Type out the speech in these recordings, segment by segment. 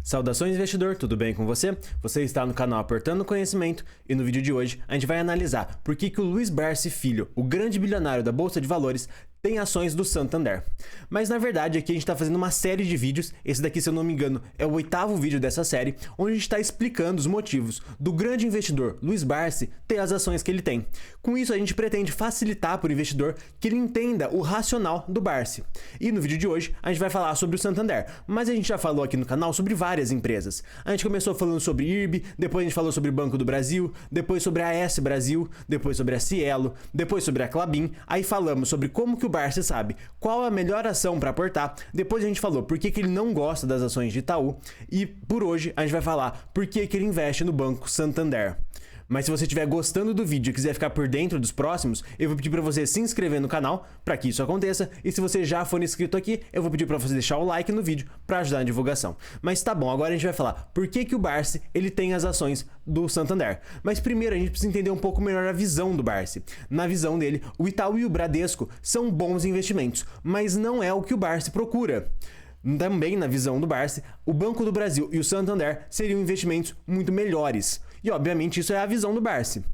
Saudações investidor, tudo bem com você? Você está no canal Apertando Conhecimento e no vídeo de hoje a gente vai analisar por que o Luiz Barsi Filho, o grande bilionário da Bolsa de Valores, tem ações do Santander. Mas na verdade aqui a gente está fazendo uma série de vídeos, esse daqui se eu não me engano é o 8º vídeo dessa série, onde a gente está explicando os motivos do grande investidor Luiz Barsi ter as ações que ele tem. Com isso a gente pretende facilitar para o investidor que ele entenda o racional do Barsi. E no vídeo de hoje a gente vai falar sobre o Santander, mas a gente já falou aqui no canal sobre várias empresas. A gente começou falando sobre IRB, depois a gente falou sobre Banco do Brasil, depois sobre a AS Brasil, depois sobre a Cielo, depois sobre a Klabin, aí falamos sobre como que o Barsi sabe qual a melhor ação para aportar, depois a gente falou por que ele não gosta das ações de Itaú e por hoje a gente vai falar por que ele investe no Banco Santander. Mas se você estiver gostando do vídeo e quiser ficar por dentro dos próximos, eu vou pedir para você se inscrever no canal para que isso aconteça. E se você já for inscrito aqui, eu vou pedir para você deixar o like no vídeo para ajudar na divulgação. Mas tá bom, agora a gente vai falar por que o Barsi ele tem as ações do Santander. Mas primeiro a gente precisa entender um pouco melhor a visão do Barsi. Na visão dele, o Itaú e o Bradesco são bons investimentos, mas não é o que o Barsi procura. Também na visão do Barsi, o Banco do Brasil e o Santander seriam investimentos muito melhores. E obviamente isso é a visão do Barsi.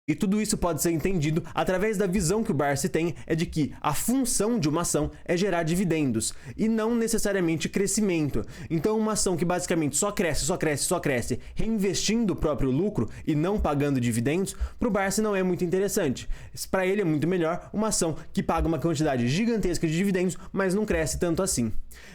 E tudo isso pode ser entendido através da visão que o Barsi tem, é de que a função de uma ação é gerar dividendos e não necessariamente crescimento. Então uma ação que basicamente só cresce, reinvestindo o próprio lucro e não pagando dividendos, para o Barsi não é muito interessante. Para ele é muito melhor uma ação que paga uma quantidade gigantesca de dividendos, mas não cresce tanto assim.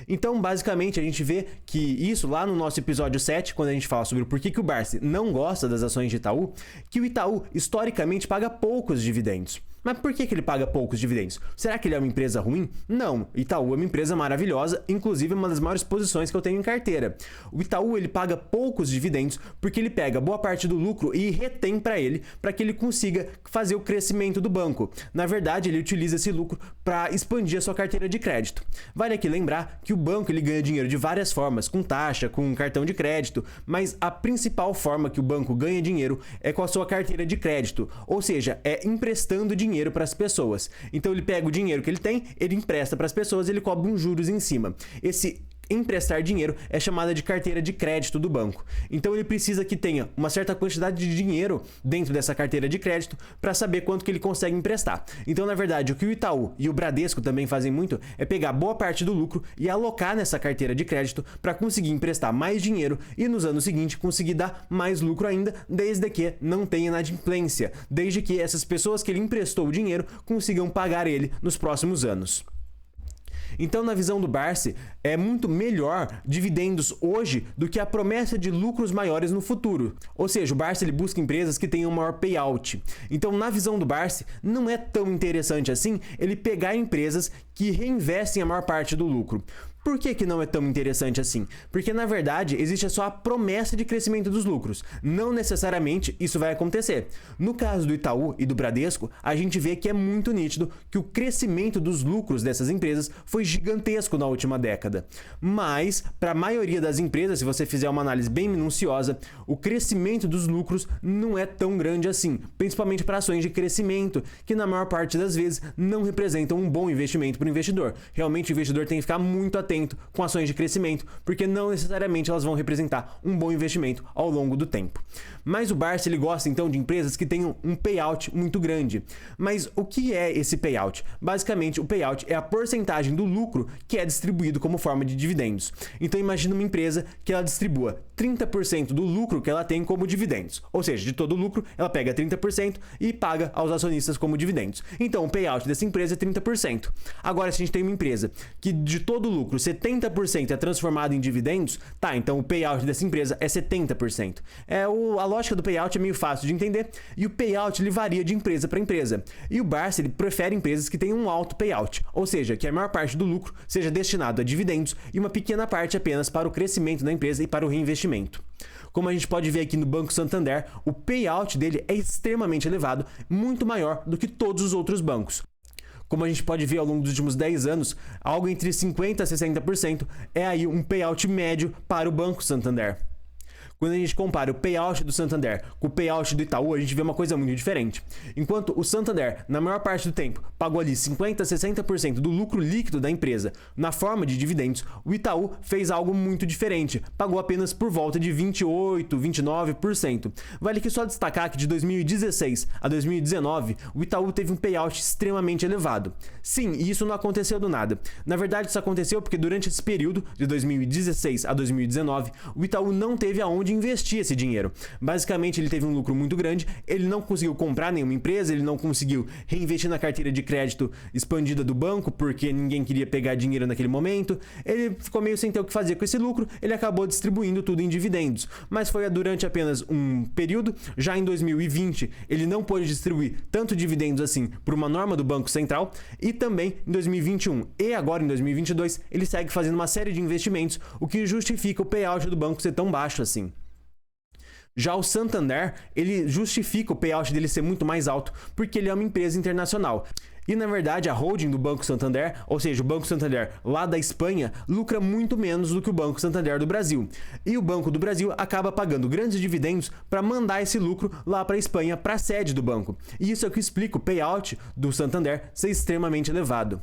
Então basicamente a gente vê que isso lá no nosso episódio 7, quando a gente fala sobre por que o Barsi não gosta das ações de Itaú, que o Itaú historicamente paga poucos dividendos. Mas por que ele paga poucos dividendos? Será que ele é uma empresa ruim? Não, Itaú é uma empresa maravilhosa, inclusive é uma das maiores posições que eu tenho em carteira. O Itaú ele paga poucos dividendos porque ele pega boa parte do lucro e retém para que ele consiga fazer o crescimento do banco. Na verdade, ele utiliza esse lucro para expandir a sua carteira de crédito. Vale aqui lembrar que o banco ele ganha dinheiro de várias formas, com taxa, com cartão de crédito, mas a principal forma que o banco ganha dinheiro é com a sua carteira de crédito, ou seja, é emprestando dinheiro para as pessoas. Então ele pega o dinheiro que ele tem, ele empresta para as pessoas e ele cobra uns juros em cima. Esse emprestar dinheiro é chamada de carteira de crédito do banco. Então ele precisa que tenha uma certa quantidade de dinheiro dentro dessa carteira de crédito para saber quanto que ele consegue emprestar. Então, na verdade, o que o Itaú e o Bradesco também fazem muito é pegar boa parte do lucro e alocar nessa carteira de crédito para conseguir emprestar mais dinheiro e nos anos seguintes conseguir dar mais lucro ainda, desde que não tenha inadimplência, desde que essas pessoas que ele emprestou o dinheiro consigam pagar ele nos próximos anos. Então, na visão do Barsi, é muito melhor dividendos hoje do que a promessa de lucros maiores no futuro. Ou seja, o Barsi ele busca empresas que tenham maior payout. Então, na visão do Barsi, não é tão interessante assim ele pegar empresas que reinvestem a maior parte do lucro. Por que não é tão interessante assim? Porque, na verdade, existe só a promessa de crescimento dos lucros. Não necessariamente isso vai acontecer. No caso do Itaú e do Bradesco, a gente vê que é muito nítido que o crescimento dos lucros dessas empresas foi gigantesco na última década. Mas, para a maioria das empresas, se você fizer uma análise bem minuciosa, o crescimento dos lucros não é tão grande assim, principalmente para ações de crescimento, que na maior parte das vezes não representam um bom investimento para o investidor. Realmente o investidor tem que ficar muito atento com ações de crescimento, porque não necessariamente elas vão representar um bom investimento ao longo do tempo. Mas o Barsi ele gosta então de empresas que tenham um payout muito grande. Mas o que é esse payout? Basicamente, o payout é a porcentagem do lucro que é distribuído como forma de dividendos. Então imagina uma empresa que ela distribua 30% do lucro que ela tem como dividendos. Ou seja, de todo o lucro, ela pega 30% e paga aos acionistas como dividendos. Então o payout dessa empresa é 30%. Agora, se a gente tem uma empresa que de todo o lucro 70% é transformado em dividendos, tá, então o payout dessa empresa é 70%. A lógica do payout é meio fácil de entender e o payout ele varia de empresa para empresa. E o Barsi ele prefere empresas que tenham um alto payout, ou seja, que a maior parte do lucro seja destinado a dividendos e uma pequena parte apenas para o crescimento da empresa e para o reinvestimento. Como a gente pode ver aqui no Banco Santander, o payout dele é extremamente elevado, muito maior do que todos os outros bancos. Como a gente pode ver ao longo dos últimos 10 anos, algo entre 50% a 60% é aí um payout médio para o Banco Santander. Quando a gente compara o payout do Santander com o payout do Itaú, a gente vê uma coisa muito diferente. Enquanto o Santander, na maior parte do tempo, pagou ali 50% a 60% do lucro líquido da empresa na forma de dividendos, o Itaú fez algo muito diferente, pagou apenas por volta de 28%, 29%. Vale aqui só destacar que de 2016 a 2019, o Itaú teve um payout extremamente elevado. Sim, e isso não aconteceu do nada. Na verdade, isso aconteceu porque durante esse período, de 2016 a 2019, o Itaú não teve aonde investir esse dinheiro. Basicamente, ele teve um lucro muito grande, ele não conseguiu comprar nenhuma empresa, ele não conseguiu reinvestir na carteira de crédito expandida do banco, porque ninguém queria pegar dinheiro naquele momento, ele ficou meio sem ter o que fazer com esse lucro, ele acabou distribuindo tudo em dividendos. Mas foi durante apenas um período, já em 2020, ele não pôde distribuir tanto dividendos assim por uma norma do Banco Central, e também em 2021 e agora em 2022, ele segue fazendo uma série de investimentos, o que justifica o payout do banco ser tão baixo assim. Já o Santander, ele justifica o payout dele ser muito mais alto, porque ele é uma empresa internacional. E na verdade a holding do Banco Santander, ou seja, o Banco Santander lá da Espanha, lucra muito menos do que o Banco Santander do Brasil. E o Banco do Brasil acaba pagando grandes dividendos para mandar esse lucro lá para a Espanha, para a sede do banco. E isso é o que explica o payout do Santander ser extremamente elevado.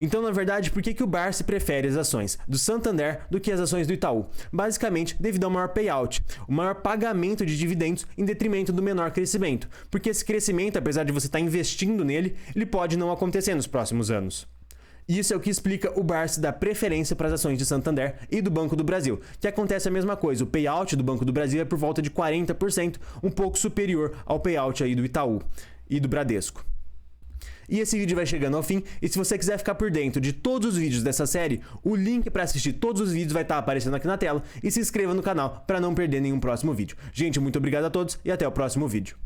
Então, na verdade, por que o Barsi prefere as ações do Santander do que as ações do Itaú? Basicamente, devido ao maior payout, o maior pagamento de dividendos em detrimento do menor crescimento. Porque esse crescimento, apesar de você estar investindo nele, ele pode não acontecer nos próximos anos. Isso é o que explica o Barsi dar preferência para as ações de Santander e do Banco do Brasil, que acontece a mesma coisa. O payout do Banco do Brasil é por volta de 40%, um pouco superior ao payout aí do Itaú e do Bradesco. E esse vídeo vai chegando ao fim, e se você quiser ficar por dentro de todos os vídeos dessa série, o link para assistir todos os vídeos vai estar aparecendo aqui na tela, e se inscreva no canal para não perder nenhum próximo vídeo. Gente, muito obrigado a todos e até o próximo vídeo.